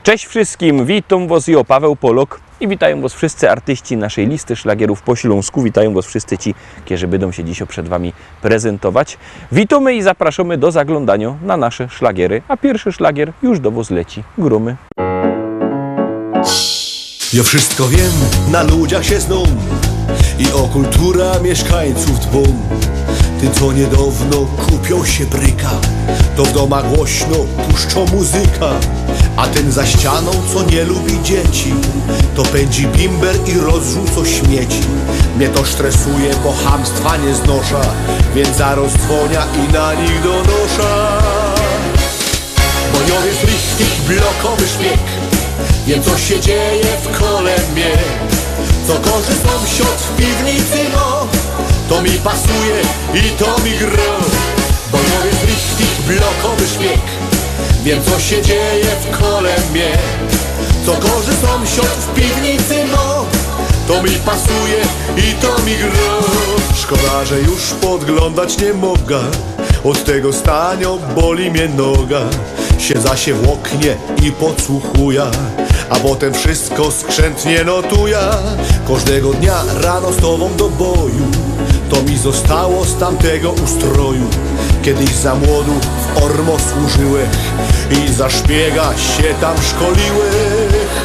Cześć wszystkim, witam Was, ja Paweł Polok i witają Was wszyscy artyści naszej listy szlagierów po Śląsku. Witają Was wszyscy ci, którzy będą się dzisiaj przed Wami prezentować. Witamy i zapraszamy do zaglądania na nasze szlagiery, a pierwszy szlagier już do Was leci. Grumy. Ja wszystko wiem, na ludziach się znam i o kultura mieszkańców dbam. Tym, co niedawno kupią się bryka, to w domach głośno puszczą muzyka. A ten za ścianą, co nie lubi dzieci, to pędzi bimber i rozrzuca śmieci. Mnie to stresuje, bo chamstwa nie znosza, więc zaraz dzwonia i na nich donosza. Bo nie jest richtig blokowy szpieg, wiem co się dzieje w kole mnie. Co gorzy sąsiad w piwnicy, no to mi pasuje i to mi gra. Bo nie jest richtig blokowy szpieg, wiem co się dzieje w kole mnie. Co gorzy sąsiad w piwnicy, no to mi pasuje i to mi gra. Szkoda, że już podglądać nie mogę, od tego stania boli mnie noga. Siedza się w oknie i podsłuchuję, a potem wszystko skrzętnie notuję. Każdego dnia rano z tobą do boju, to mi zostało z tamtego ustroju. Kiedyś za młodu w Ormo służyłech i za szpiega się tam szkoliłech.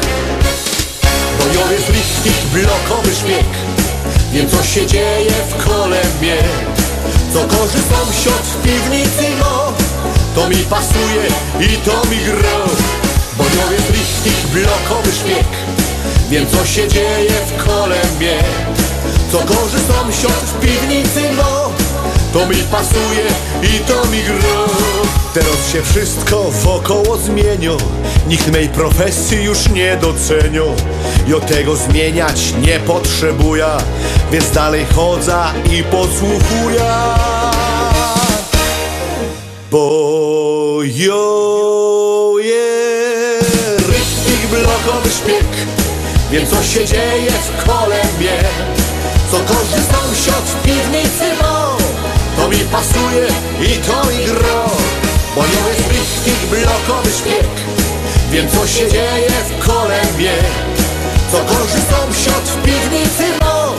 Bo ja jest richtig blokowy szpieg, wiem co się dzieje w kole mnie. Co gorzy sąsiad w piwnicy, no to mi pasuje i to mi gra. Bo ja jest richtig blokowy szpieg, wiem co się dzieje w kole mnie. Co gorzy sąsiad w piwnicy, no to mi pasuje i to mi gra. Teraz się wszystko wokoło zmienia, nikt mej profesji już nie docenia. Ja tego zmieniać nie potrzebuję, więc dalej chodzę i podsłuchuję. Bo jo jest richtig blokowy szpieg, wiem co się dzieje w kole mnie. Co gorzy sąsiad w piwnicy, no to mi pasuje i to mi gra. Bo nie jest richtig blokowy szpieg, wiem co się dzieje w kole mnie. Co gorzy sąsiad w piwnicy, no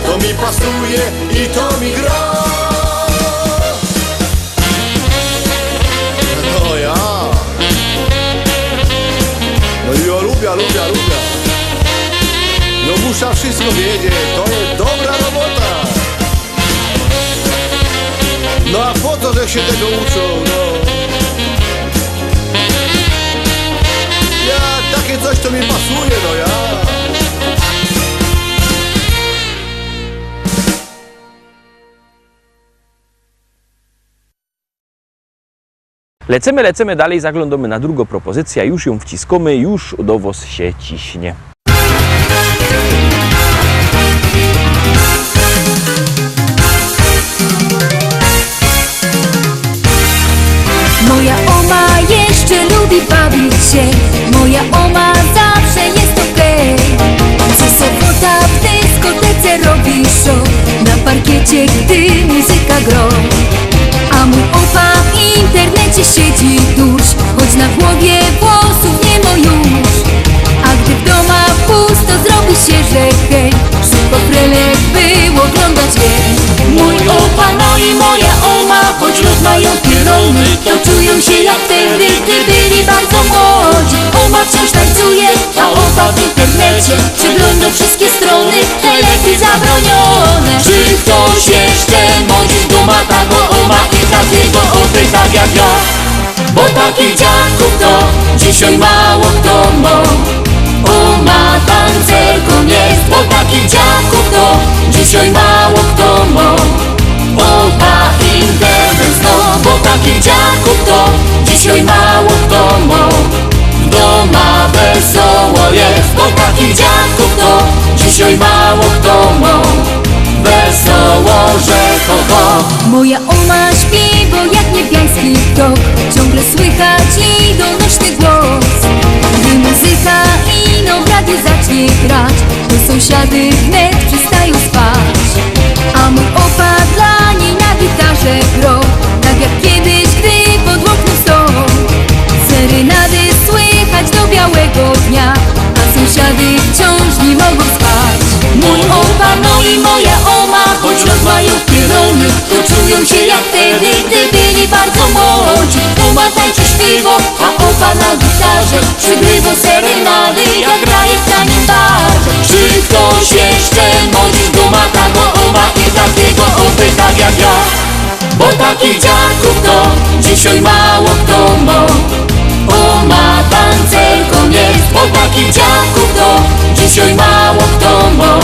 to mi pasuje i to mi gra. No ja, no ja lubię. No muszę wszystko wiedzieć, to jest dobra robota. No a po co, że się tego uczą, no? Ja, takie coś to mi pasuje, no ja. Lecimy dalej, zaglądamy na drugą propozycję, już ją wciskamy, już do Was się ciśnie. Moja oma jeszcze lubi bawić się, moja oma zawsze jest okej. Co sobota w dyskotece robi show, na parkiecie gdy muzyka gro. A mój opa w internecie siedzi dusz, choć na głowie włosów nie ma już. A gdy w domach pusto zrobi się, że hej, szybko prelek by oglądać jej. Mój opa, no i moja oma, choć już mają pierony, to czują się jak wtedy, gdy byli bardzo młodzi. Oma wciąż tańcuje, a opa w internecie przegląda wszystkie strony, telefon zabronione. Czy ktoś jeszcze mądrzy z duma tago oma i takiego opy tak jak ja? Bo takich dziadków to dzisiaj mało kto ma. Oma tancerką jest, bo takich dziadków to dzisiaj mało kto ma. Opa internet zno, bo takich dziadków to dzisiaj mało kto ma. W doma wesoło jest, bo takich dziadków to dzisiaj mało kto ma. Wesoło, że ho ho. Moja oma śpiewa jak niebiański ptok, ciągle słychać jej donośny głos. Gdy muzyka ino w radiu zacznie grać, to sąsiady wnet przestają spać. A mój opa dla niej na gitarze gro, tak jak kiedyś, gdy pod oknem stał. Serenady słychać do białego bawią się jak wtedy, gdy byli bardzo młodzi. Oma tańczy śpiewo, a opa na gitarze przygrywa serenady, jak graje w tanim barze. Czy ktoś jeszcze modzi duma tago oma i takiego opy tak jak ja? Bo takich dziadków to dzisiaj mało kto ma. Oma tancerką jest, bo takich dziadków to dzisiaj mało kto ma.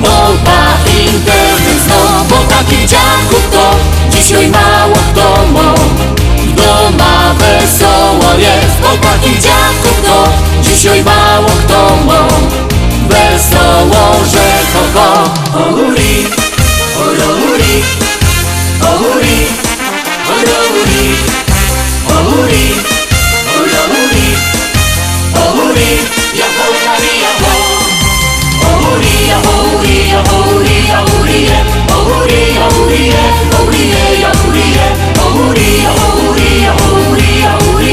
Opa internet zno, bo takich dziadków to dzisiaj mało kto ma. Doma wesoło jest, bo takich dziadków to dzisiaj mało kto ma. Wesoło, że ho ho. Ohuri, ohuri, ohuri, ohuri, ohuri, ohuri, ohuri, ja ohuri, ja ho. Ohuri, ohuri, ohuri, ohuri, ohuri, ohuri, ohuri, ohuri, ohuri, ohuri, ohuri, ohuri,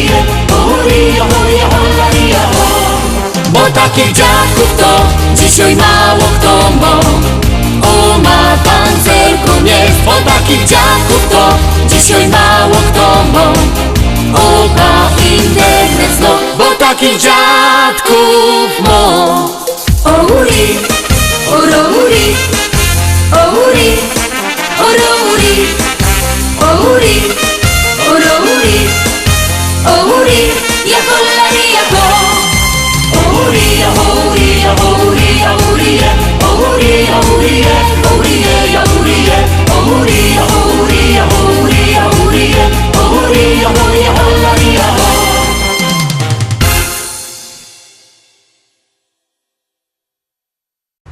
ohuri, ohuri, ohuri, bo takich dziadków to dzisiaj mało kto ma. Oma tancerką jest, bo takich dziadków to dzisiaj mało kto ma. Opa internet zno, bo takich dziadków ma. Ohuri, ohuri, ohuri, ohuri, ohuri, ohuri, ohuri, ja holari, ja ho. Ohuri, ohuri, ohuri, ohuri, ohuri, ohuri, ohuri, ohuri, ohuri, ohuri, ohuri, ohuri, ohuri, holari, ja ho.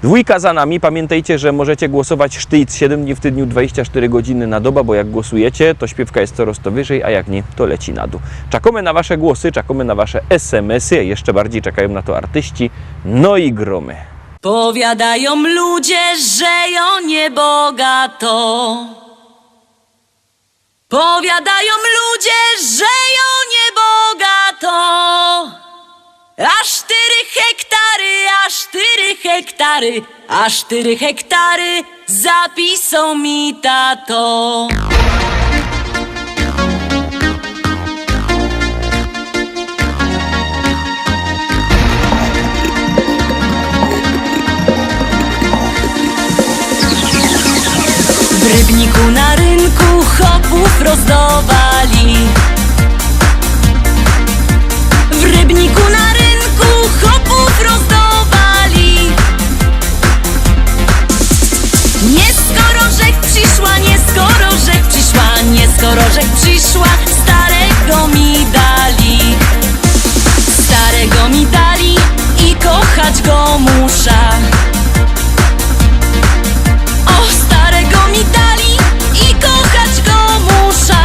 Dwójka za nami. Pamiętajcie, że możecie głosować sztyc 7 dni w tygodniu, 24 godziny na dobę, bo jak głosujecie, to śpiewka jest coraz to wyżej, a jak nie, to leci na dół. Czekamy na wasze głosy, czekamy na wasze SMS-y, jeszcze bardziej czekają na to artyści, no i gromy. Powiadają ludzie, że ją niebogato. Powiadają ludzie, że ją niebogato. A 4 hektary, a 4 hektary, a 4 hektary zapisał mi tato. W Rybniku na rynku chopów rozdawali. W Rybniku na rynku chopów rozdawali. Nie skoro rzek przyszła, nie skoro rzek przyszła, nie skoro rzek przyszła, starego mi dali. Starego mi dali i kochać go muszę. O, starego mi dali i kochać go muszę.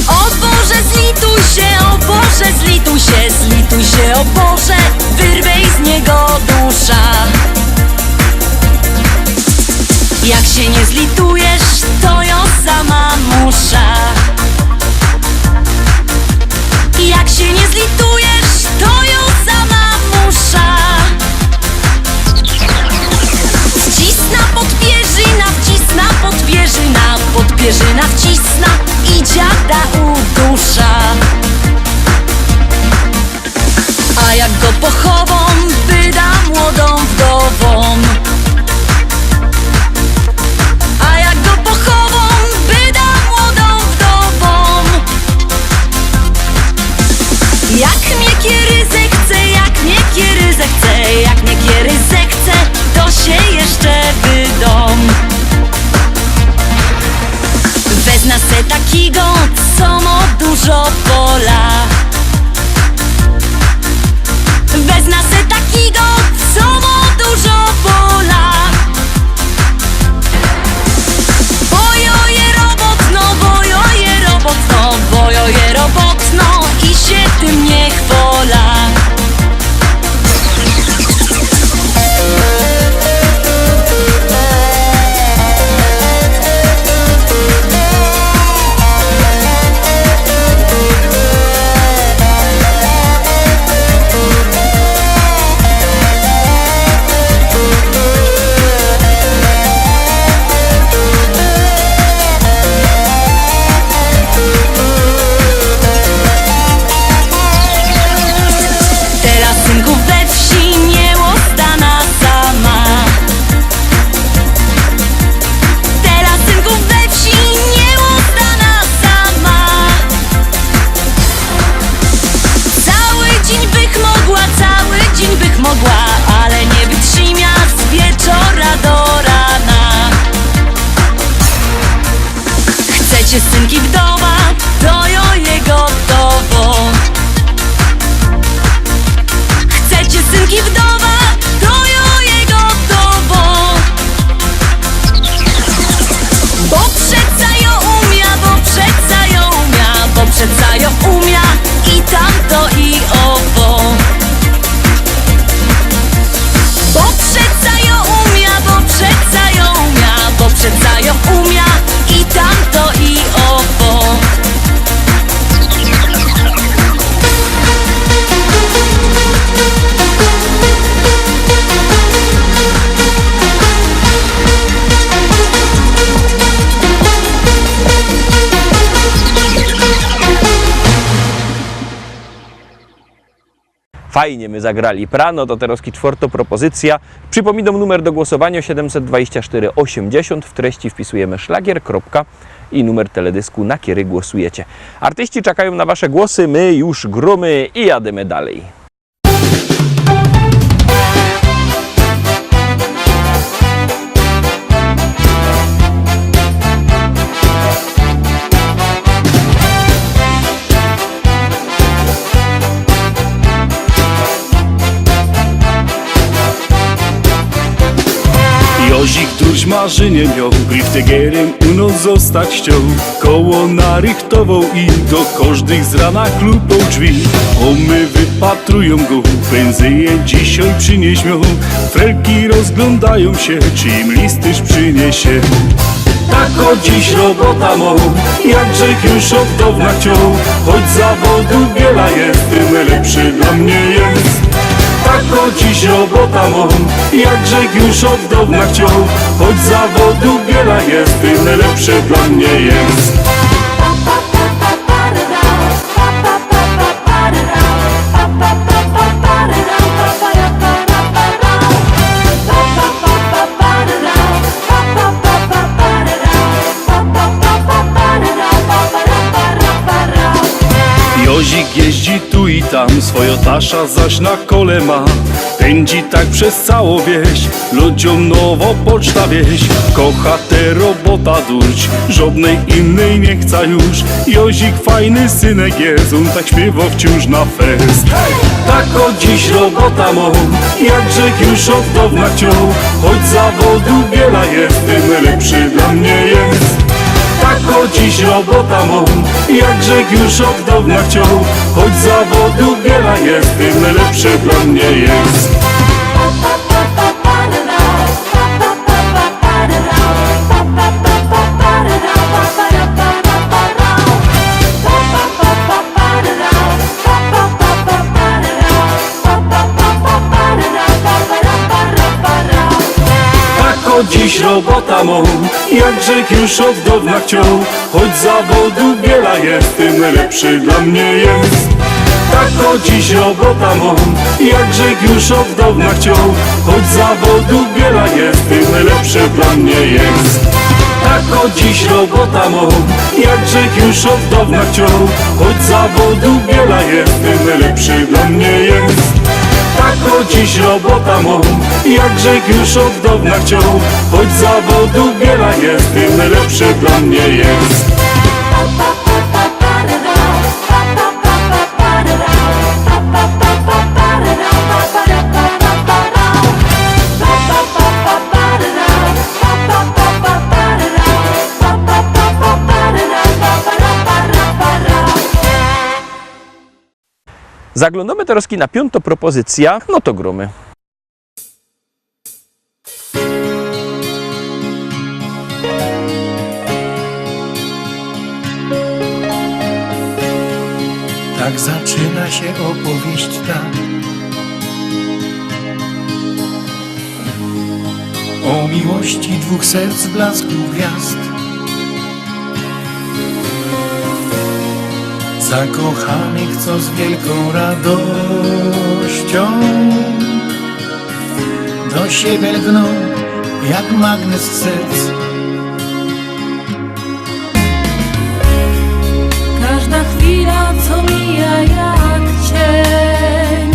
O Boże, zlituj się, o Boże, zlituj się, zlituj się, o Boże, wyrwej z niego dusza. Jak się nie zlitujesz, to ja sama muszę. Jak się nie zlitujesz, to ja sama muszę. Wcisna podpierzyna, wcisna podpierzyna, podpierzyna wcisna i dziada udusza. A jak go pochową, wyda młodą wdową. A jak go pochową, wyda młodą wdową. Jak mnie kiery zechce, jak mnie kiery zechce, jak mnie kiery zechce, to się jeszcze wydom. Wezna se takiego, co ma dużo pola. Wezna se takiego, co ma dużo pola. Bojo je robotno, bojo je robotno, bojo je robotno i się tym nie chwola. mogła, ale nie wytrzyma z wieczora do rana. Chcecie synki wdowa, to jo je gotowo. Chcecie synki wdowa, to jo je gotowo. Bo przeca jo umia, bo przeca jo umia, bo przeca jo umia i tamto i owo. Bo przeca jo umia, bo przeca jo umia, bo przeca jo umia i tamto i owo. Fajnie my zagrali prano, to teraz czwarta propozycja. Przypominam numer do głosowania 724 80. W treści wpisujemy szlagier, kropka i numer teledysku, na który głosujecie. Artyści czekają na wasze głosy, my już gromy i jademy dalej. Jozik tuż marzenie miał, griftegerem u nos zostać chciał. Koło narychtował i do każdych z rana klupał drzwi. Omy wypatrują go, pędzyje dzisiaj przynieś miał. Frelki rozglądają się, czy im listyż przyniesie. Tak o dziś robota mą, jakże już od dawna chciał. Choć zawodu wiele jest, tym lepszy dla mnie jest. Tak o dziś robota mą, jakże już od dawna chciał. Choć zawodu wiele jest, tym lepszy dla mnie jest. Jozik jeździ tu i tam, swoją tasza zaś na kole ma. Pędzi tak przez całą wieś, ludziom nowo poczta wieś. Kocha te robota durć, żadnej innej nie chce już. Jozik fajny synek jest, on tak śpiewa wciąż na fest. Tak o dziś robota mą, jakże już od dawna chciał. Choć zawodu wiele jest, tym lepszy dla mnie jest. Tak o dziś robota mą, jakże już od dawna chciał. Choć zawodu wiele jest, tym lepszy dla mnie jest. Dziś robota mą, jakże już od dawna chciał. Choć zawodu wiele jest, tym lepszy dla mnie jest. Tak o dziś robota mą, jakże już od dawna chciał. Choć zawodu wiele jest, tym lepszy dla mnie jest. Tak o dziś robota mą, jakże już od dawna chciał. Choć zawodu wiele jest, tym lepszy dla mnie jest. Tak o dziś robota mą, jakże już od dawna chciał. Choć zawodu wiele jest, tym lepszy dla mnie jest. Zaglądamy teraz na piątą propozycję, no to gromy. Tak zaczyna się opowieść ta o miłości dwóch serc blasku gwiazd. Zakochanych, co z wielką radością do siebie lgną jak magnes serc. Każda chwila, co mija jak cień,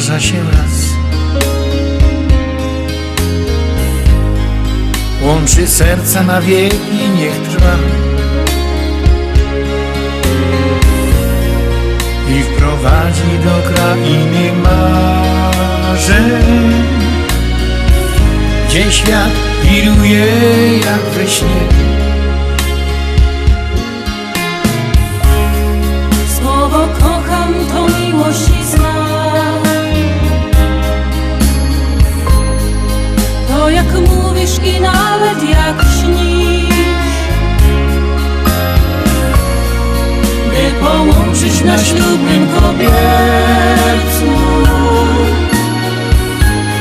zdarza się raz. Łączy serca na wieki, niech trwa i wprowadzi do krainy marzeń, gdzie świat wiruje jak we śnie. Słowo kocham to miłość i znak. To jak mówisz i nawet jak śnisz, by połączyć na ślubnym kobiercu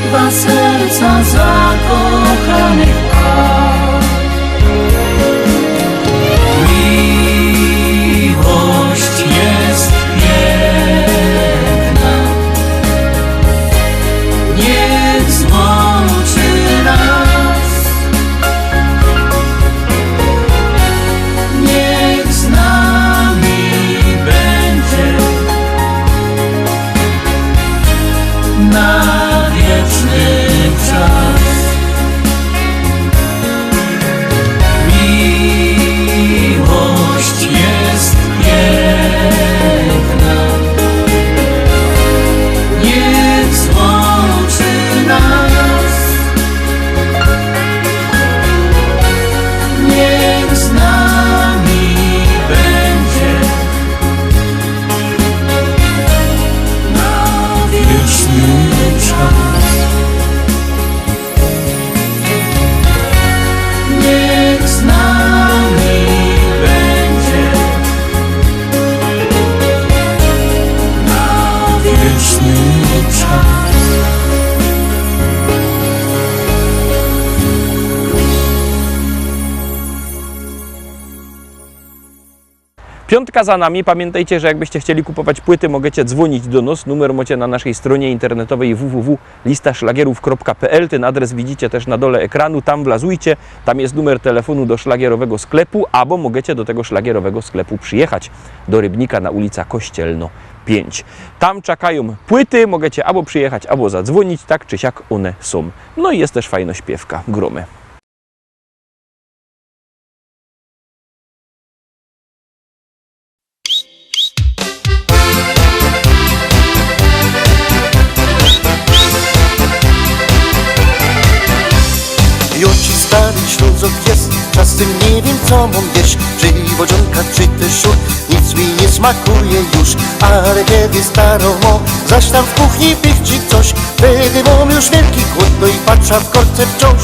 dwa serca zakochanych par. Miłość jest piękna, niech złączy nas, niech z nami będzie na wieczny czas. Miłość jest piękna, niech złączy nas, niech z nami będzie na wieczny czas. Niech z nami będzie na wieczny czas. Piątka za nami. Pamiętajcie, że jakbyście chcieli kupować płyty, możecie dzwonić do nas. Numer macie na naszej stronie internetowej www.listaszlagierów.pl. Ten adres widzicie też na dole ekranu. Tam wlazujcie. Tam jest numer telefonu do szlagierowego sklepu, albo możecie do tego szlagierowego sklepu przyjechać do Rybnika na ulica Kościelno 5. Tam czekają płyty. Możecie albo przyjechać, albo zadzwonić. Tak czy siak one są. No i jest też fajna śpiewka. Gromy. Joci stary Ślązok jest, czasem nie wiem co mam jeść, czy wodzionka, czy też szur, nic mi nie smakuje już. Ale kiedy starą mo, zaś tam w kuchni pichci coś, wtedy mam już wielki głód, no i patrzę w korce wciąż.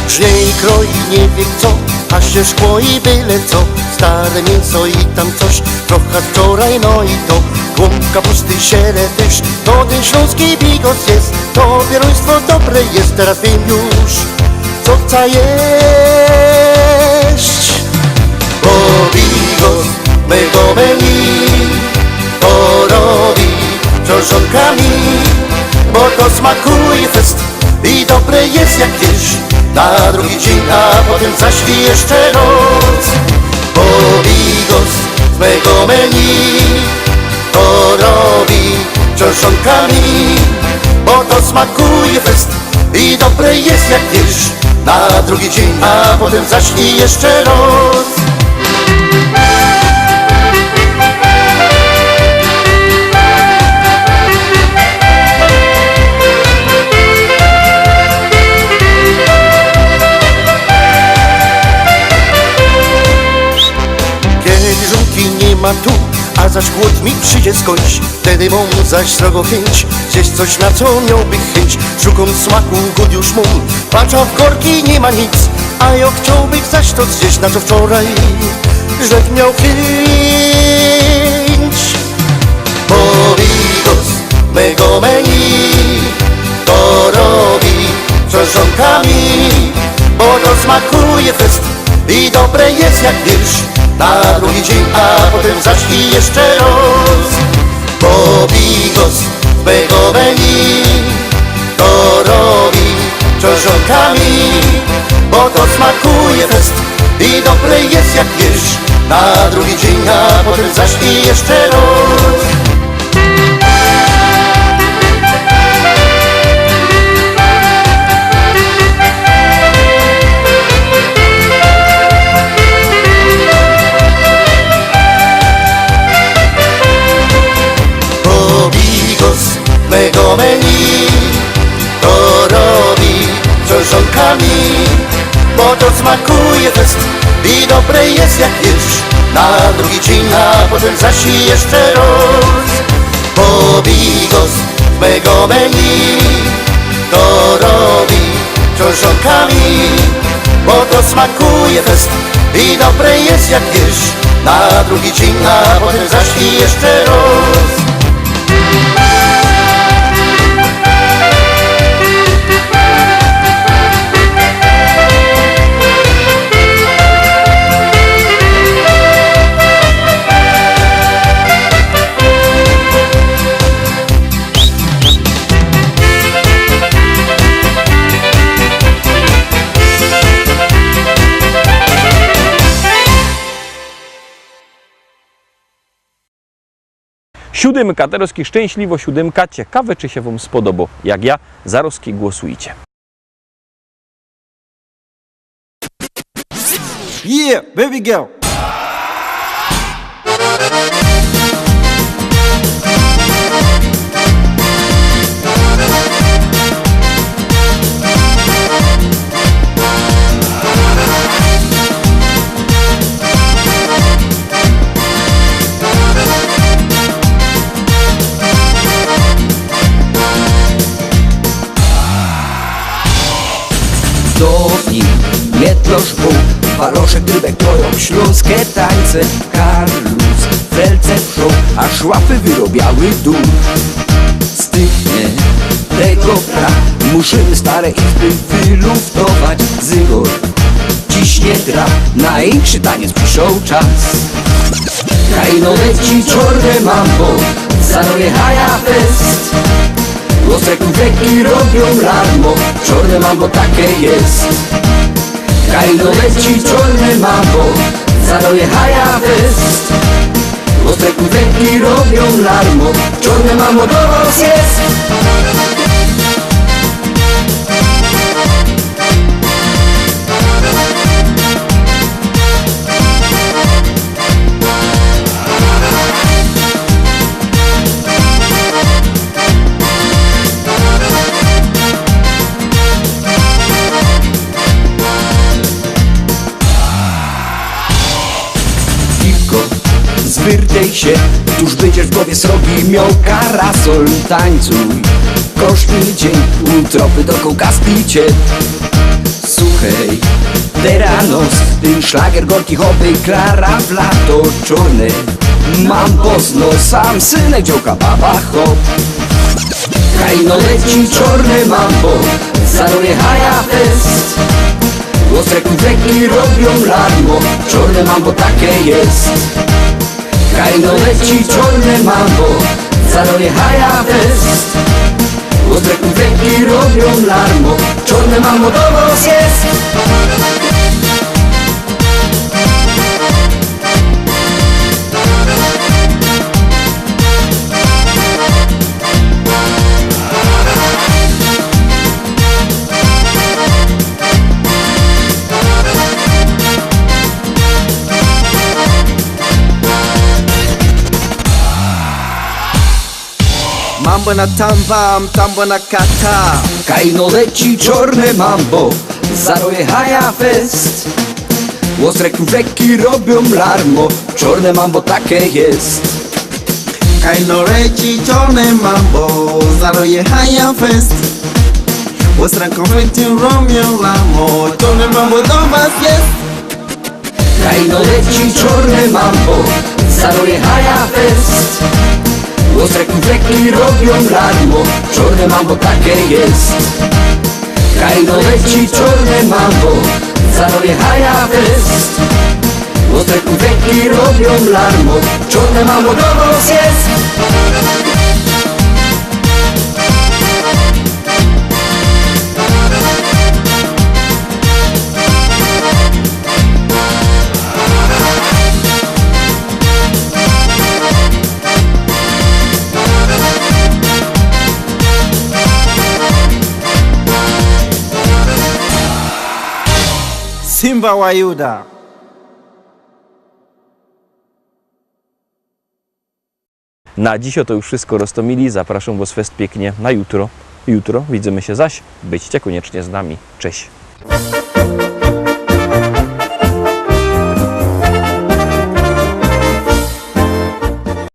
Żnie i kroi nie wie co, a się szkło i byle co. Stare mięso i tam coś, trochę wczoraj, no i to głąbka, pusty sieretysz, to ten śląski bigos jest. To pieroństwo dobre jest, teraz wiem już, co chcę jeść. Bo bigos mego menu to robi książonkami, bo to smakuje fest i dobre jest jak wiesz. Na drugi dzień, a potem zaś i jeszcze noc. Bo bigos z mego menu to robi książonkami, bo to smakuje fest i dobre jest jak wiesz. Na drugi dzień, a potem zaś i jeszcze noc. Ma tu, a zaś głód mi przyjdzie skądś, wtedy mam zaś srogo chęć zjeść coś, na co miałby chęć. Szukam smaku, głód już mam, patrzę w korki, nie ma nic, a ja chciałbym zaś to zjeść, na co wczoraj żech miał chęć. Bo bigos mego menu to robi książonkami, bo to smakuje fest i dobre jest jak wiesz. Na drugi dzień, a potem zaś i jeszcze raz. Bo bigos z mego menu to robi książonkami, bo to smakuje fest i dobre jest jak wiesz. Na drugi dzień, a potem zaś i jeszcze raz. Bigos mego menu to robi czosnkami, bo to smakuje fest i dobre jest jak wiesz. Na drugi dzień, a potem zaś i jeszcze raz. Bo bigos mego menu to robi czosnkami, bo to smakuje fest i dobre jest jak wiesz. Na drugi dzień, a potem zaś i jeszcze raz. Siódemka, Terowski szczęśliwo siódemka. Ciekawe, czy się Wam spodoba. Jak ja, Zarowski, głosujcie. Yeah, baby girl. Dofi, Mietlosz, Bóg, Baloszek, Rybek, Toją, śląskie tańce, Karlus, Felce, Wszą, aż łapy wyrobiały dół. Styknie tego pra, musimy stare izby wyluftować. Zygor ciśnie drap, największy taniec przyszł czas. Kajno leci czorne mambo, zanoje haja fest. Ostre kufeki robią larmo, czorne mambo takie jest. Kajno leci czorne mambo, zanoje haja fest. Ostre kufeki robią larmo, czorne mambo do was jest. Zwyrtej się, tuż będziesz w głowie srogi miał karasol. Tańcuj, kosztny dzień, tropy do kołkaski cię. Suchej, teranos, ten szlagier gorki hopy, Klara w lato czorne. Mam pozno, sam synek dziołka baba hop. Kajno leci czorne mambo, zanoje haja fest. Ostre kufeki robią larmo, czorne mambo takie jest. Kajno leci czorne mambo, zanoje haja fest. Ostre kufeki robią larmo, czorne mambo do was jest. Mambo na tambam, tambo na kata. Kajno leci czorne mambo, zanoje haja fest. Ostre kufeki robią larmo, czorne mambo takie jest. Kajno leci czorne mambo, zaroje haja fest. Ostre kufeki robią larmo, czorne mambo do was jest. Kajno leci czorne mambo, zanoje haja fest. Ostre kufeki robią larmo, czorne mambo takie jest. Kajno leci czorne mambo, zanoje haja fest. Ostre kufeki robią larmo, czorne mambo do was jest. Simba Wajuda. Na dziś to już wszystko, Roztomili. Zapraszam Was fest pięknie na jutro. Jutro widzimy się zaś. Byćcie koniecznie z nami. Cześć.